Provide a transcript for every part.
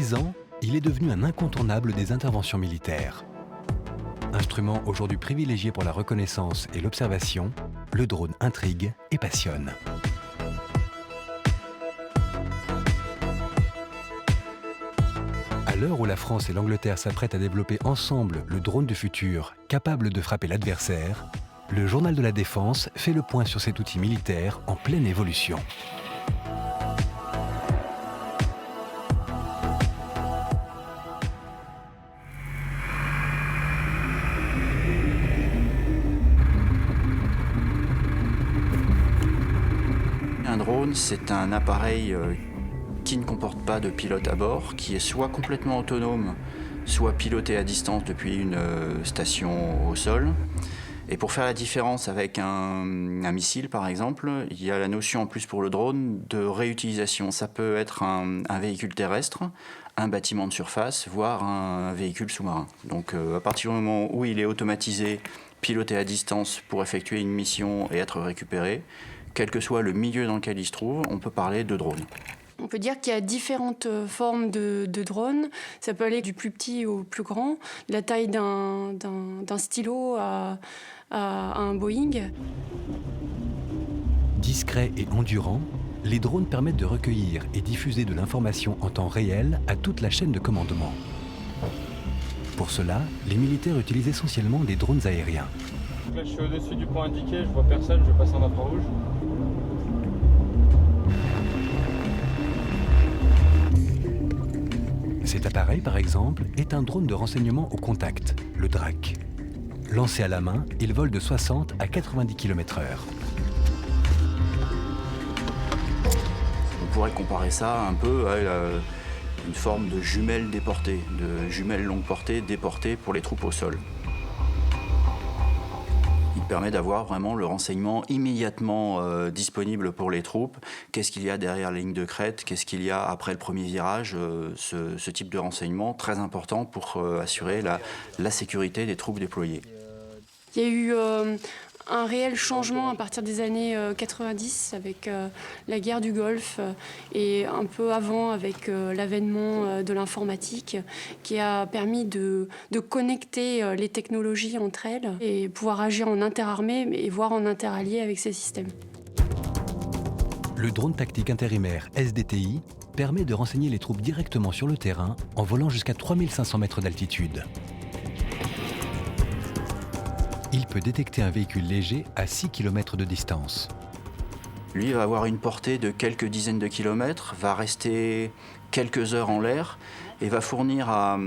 10 ans, il est devenu un incontournable des interventions militaires. Instrument aujourd'hui privilégié pour la reconnaissance et l'observation, le drone intrigue et passionne. À l'heure où la France et l'Angleterre s'apprêtent à développer ensemble le drone du futur, capable de frapper l'adversaire, le Journal de la Défense fait le point sur cet outil militaire en pleine évolution. Un drone, c'est un appareil qui ne comporte pas de pilote à bord, qui est soit complètement autonome, soit piloté à distance depuis une station au sol. Et pour faire la différence avec un missile, par exemple, il y a la notion en plus pour le drone de réutilisation. Ça peut être un véhicule terrestre, un bâtiment de surface, voire un véhicule sous-marin. Donc à partir du moment où il est automatisé, piloté à distance pour effectuer une mission et être récupéré, quel que soit le milieu dans lequel il se trouve, on peut parler de drone. On peut dire qu'il y a différentes formes de drones. Ça peut aller du plus petit au plus grand, de la taille d'un stylo à un Boeing. Discrets et endurants, les drones permettent de recueillir et diffuser de l'information en temps réel à toute la chaîne de commandement. Pour cela, les militaires utilisent essentiellement des drones aériens. Là, je suis au-dessus du point indiqué, je vois personne, je passe en infrarouge. Cet appareil, par exemple, est un drone de renseignement au contact, le DRAC. Lancé à la main, il vole de 60 à 90 km/h. On pourrait comparer ça un peu à une forme de jumelle déportée, de jumelle longue portée déportée pour les troupes au sol. Il permet d'avoir vraiment le renseignement immédiatement disponible pour les troupes. Qu'est-ce qu'il y a derrière la ligne de crête? Qu'est-ce qu'il y a après le premier virage? Ce type de renseignement très important pour assurer la sécurité des troupes déployées. Il y a eu un réel changement à partir des années 90 avec la guerre du Golfe et un peu avant avec l'avènement de l'informatique qui a permis de connecter les technologies entre elles et pouvoir agir en interarmée et voire en interallié avec ces systèmes. Le drone tactique intérimaire SDTI permet de renseigner les troupes directement sur le terrain en volant jusqu'à 3500 mètres d'altitude. Il peut détecter un véhicule léger à 6 km de distance. Lui va avoir une portée de quelques dizaines de kilomètres, va rester quelques heures en l'air et va fournir à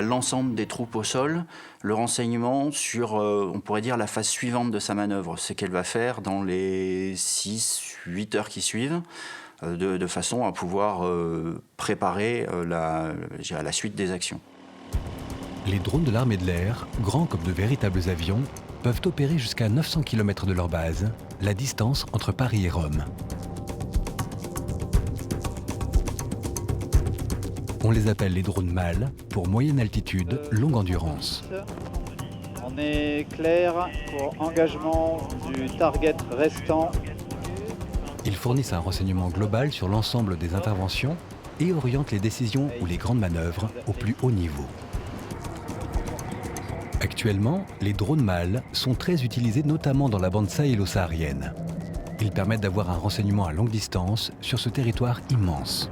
l'ensemble des troupes au sol le renseignement sur, on pourrait dire, la phase suivante de sa manœuvre. C'est qu'elle va faire dans les 6-8 heures qui suivent, de façon à pouvoir préparer la suite des actions. Les drones de l'armée de l'air, grands comme de véritables avions, peuvent opérer jusqu'à 900 km de leur base, la distance entre Paris et Rome. On les appelle les drones MAL, pour moyenne altitude, longue endurance. On est clair pour engagement du target restant. Ils fournissent un renseignement global sur l'ensemble des interventions et orientent les décisions ou les grandes manœuvres au plus haut niveau. Actuellement, les drones MAL sont très utilisés notamment dans la bande sahélo-saharienne. Ils permettent d'avoir un renseignement à longue distance sur ce territoire immense.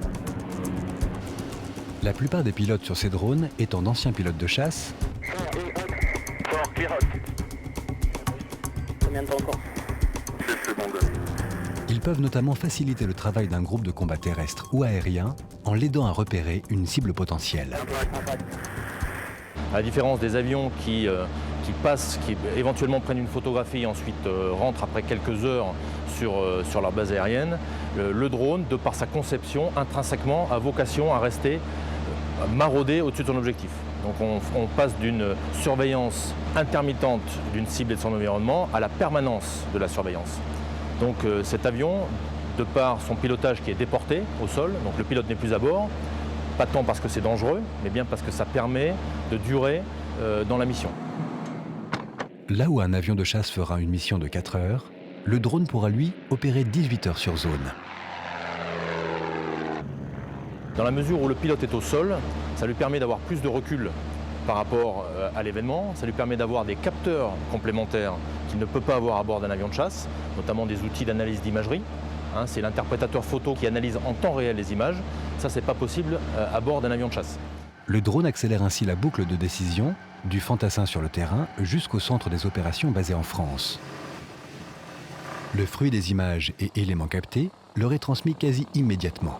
La plupart des pilotes sur ces drones étant d'anciens pilotes de chasse, ils peuvent notamment faciliter le travail d'un groupe de combat terrestre ou aérien en l'aidant à repérer une cible potentielle. À la différence des avions qui passent, qui éventuellement prennent une photographie et ensuite rentrent après quelques heures sur leur base aérienne, le drone, de par sa conception, intrinsèquement, a vocation à rester maraudé au-dessus de son objectif. Donc on passe d'une surveillance intermittente d'une cible et de son environnement à la permanence de la surveillance. Donc cet avion, de par son pilotage qui est déporté au sol, donc le pilote n'est plus à bord, pas tant parce que c'est dangereux, mais bien parce que ça permet de durer dans la mission. Là où un avion de chasse fera une mission de 4 heures, le drone pourra lui opérer 18 heures sur zone. Dans la mesure où le pilote est au sol, ça lui permet d'avoir plus de recul par rapport à l'événement, ça lui permet d'avoir des capteurs complémentaires qu'il ne peut pas avoir à bord d'un avion de chasse, notamment des outils d'analyse d'imagerie. C'est l'interprétateur photo qui analyse en temps réel les images. Ça, c'est pas possible à bord d'un avion de chasse. Le drone accélère ainsi la boucle de décision, du fantassin sur le terrain jusqu'au centre des opérations basé en France. Le fruit des images et éléments captés leur est transmis quasi immédiatement.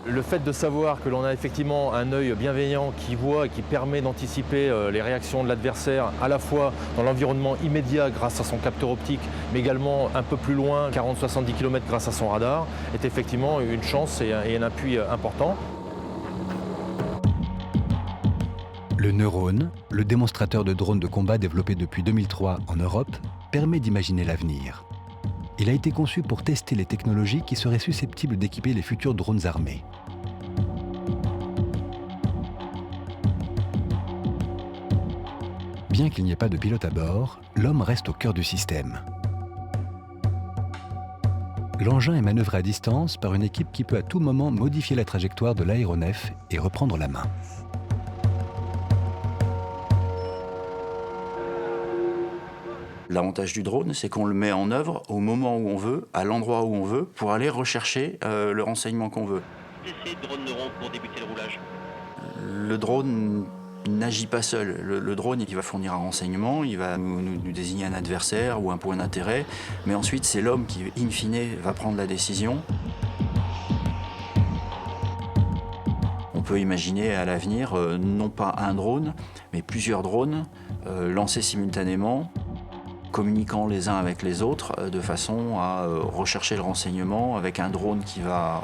Le fait de savoir que l'on a effectivement un œil bienveillant qui voit et qui permet d'anticiper les réactions de l'adversaire à la fois dans l'environnement immédiat grâce à son capteur optique, mais également un peu plus loin, 40-70 km grâce à son radar, est effectivement une chance et un appui important. Le Neurone, le démonstrateur de drones de combat développé depuis 2003 en Europe, permet d'imaginer l'avenir. Il a été conçu pour tester les technologies qui seraient susceptibles d'équiper les futurs drones armés. Bien qu'il n'y ait pas de pilote à bord, l'homme reste au cœur du système. L'engin est manœuvré à distance par une équipe qui peut à tout moment modifier la trajectoire de l'aéronef et reprendre la main. L'avantage du drone, c'est qu'on le met en œuvre au moment où on veut, à l'endroit où on veut, pour aller rechercher le renseignement qu'on veut. Essai drone neuron pour débuter le roulage. Le drone n'agit pas seul. Le drone, il va fournir un renseignement, il va nous désigner un adversaire ou un point d'intérêt, mais ensuite c'est l'homme qui, in fine, va prendre la décision. On peut imaginer à l'avenir, non pas un drone, mais plusieurs drones lancés simultanément, communiquant les uns avec les autres de façon à rechercher le renseignement avec un drone qui va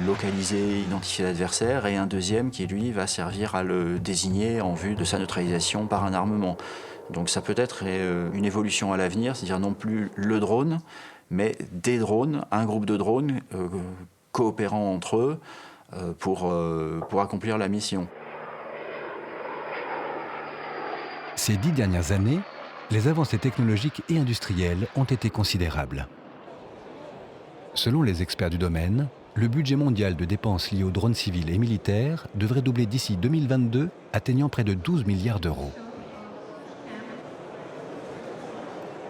localiser, identifier l'adversaire et un deuxième qui lui va servir à le désigner en vue de sa neutralisation par un armement. Donc ça peut être une évolution à l'avenir, c'est-à-dire non plus le drone, mais des drones, un groupe de drones coopérant entre eux pour accomplir la mission. Ces 10 dernières années, les avancées technologiques et industrielles ont été considérables. Selon les experts du domaine, le budget mondial de dépenses liées aux drones civils et militaires devrait doubler d'ici 2022, atteignant près de 12 milliards d'euros.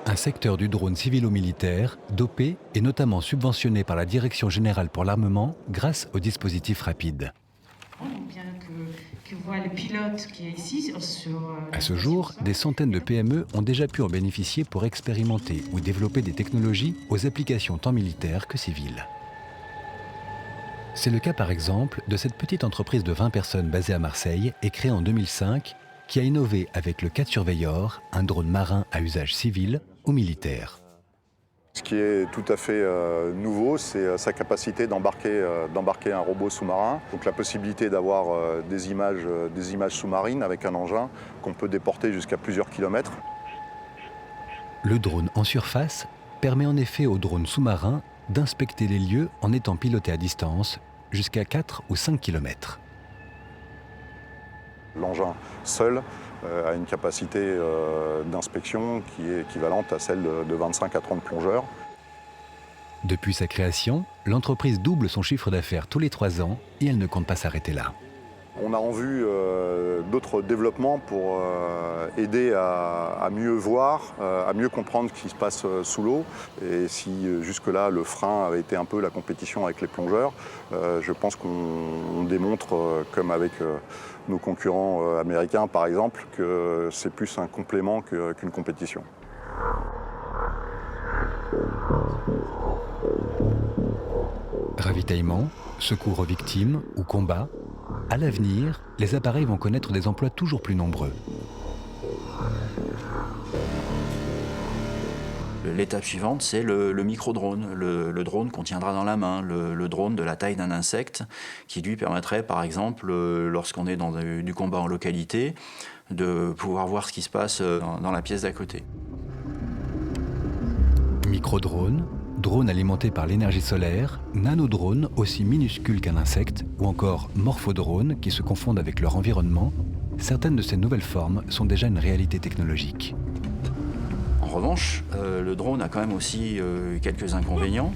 Un secteur du drone civilo-militaire dopé et notamment subventionné par la Direction générale pour l'armement grâce au dispositif rapide. À ce jour, des centaines de PME ont déjà pu en bénéficier pour expérimenter ou développer des technologies aux applications tant militaires que civiles. C'est le cas par exemple de cette petite entreprise de 20 personnes basée à Marseille et créée en 2005 qui a innové avec le Cat Surveyor, un drone marin à usage civil ou militaire. Ce qui est tout à fait nouveau, c'est sa capacité d'embarquer un robot sous-marin. Donc la possibilité d'avoir des images sous-marines avec un engin qu'on peut déporter jusqu'à plusieurs kilomètres. Le drone en surface permet en effet au drone sous-marin d'inspecter les lieux en étant piloté à distance jusqu'à 4 ou 5 km. L'engin seul a une capacité d'inspection qui est équivalente à celle de 25 à 30 plongeurs. Depuis sa création, l'entreprise double son chiffre d'affaires tous les 3 ans et elle ne compte pas s'arrêter là. On a en vue d'autres développements pour aider à mieux voir, à mieux comprendre ce qui se passe sous l'eau. Et si jusque-là le frein avait été un peu la compétition avec les plongeurs, je pense qu'on démontre, comme avec nos concurrents américains par exemple, que c'est plus un complément qu'une compétition. Ravitaillement, secours aux victimes ou combat, à l'avenir, les appareils vont connaître des emplois toujours plus nombreux. L'étape suivante, c'est le micro-drone, le drone qu'on tiendra dans la main, le drone de la taille d'un insecte, qui lui permettrait, par exemple, lorsqu'on est dans du combat en localité, de pouvoir voir ce qui se passe dans la pièce d'à côté. Micro-drone, drone alimenté par l'énergie solaire, nanodrone aussi minuscule qu'un insecte, ou encore morphodrone qui se confondent avec leur environnement, certaines de ces nouvelles formes sont déjà une réalité technologique. En revanche, le drone a quand même aussi quelques inconvénients.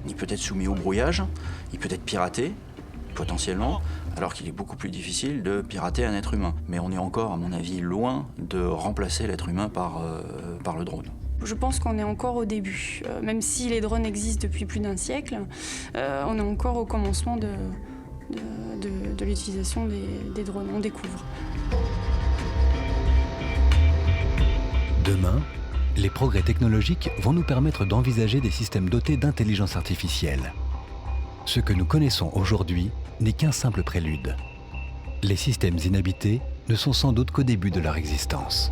Il peut être soumis au brouillage, il peut être piraté, potentiellement, alors qu'il est beaucoup plus difficile de pirater un être humain. Mais on est encore, à mon avis, loin de remplacer l'être humain par le drone. Je pense qu'on est encore au début. Même si les drones existent depuis plus d'un siècle, on est encore au commencement de l'utilisation des drones. On découvre. Demain, les progrès technologiques vont nous permettre d'envisager des systèmes dotés d'intelligence artificielle. Ce que nous connaissons aujourd'hui n'est qu'un simple prélude. Les systèmes inhabités ne sont sans doute qu'au début de leur existence.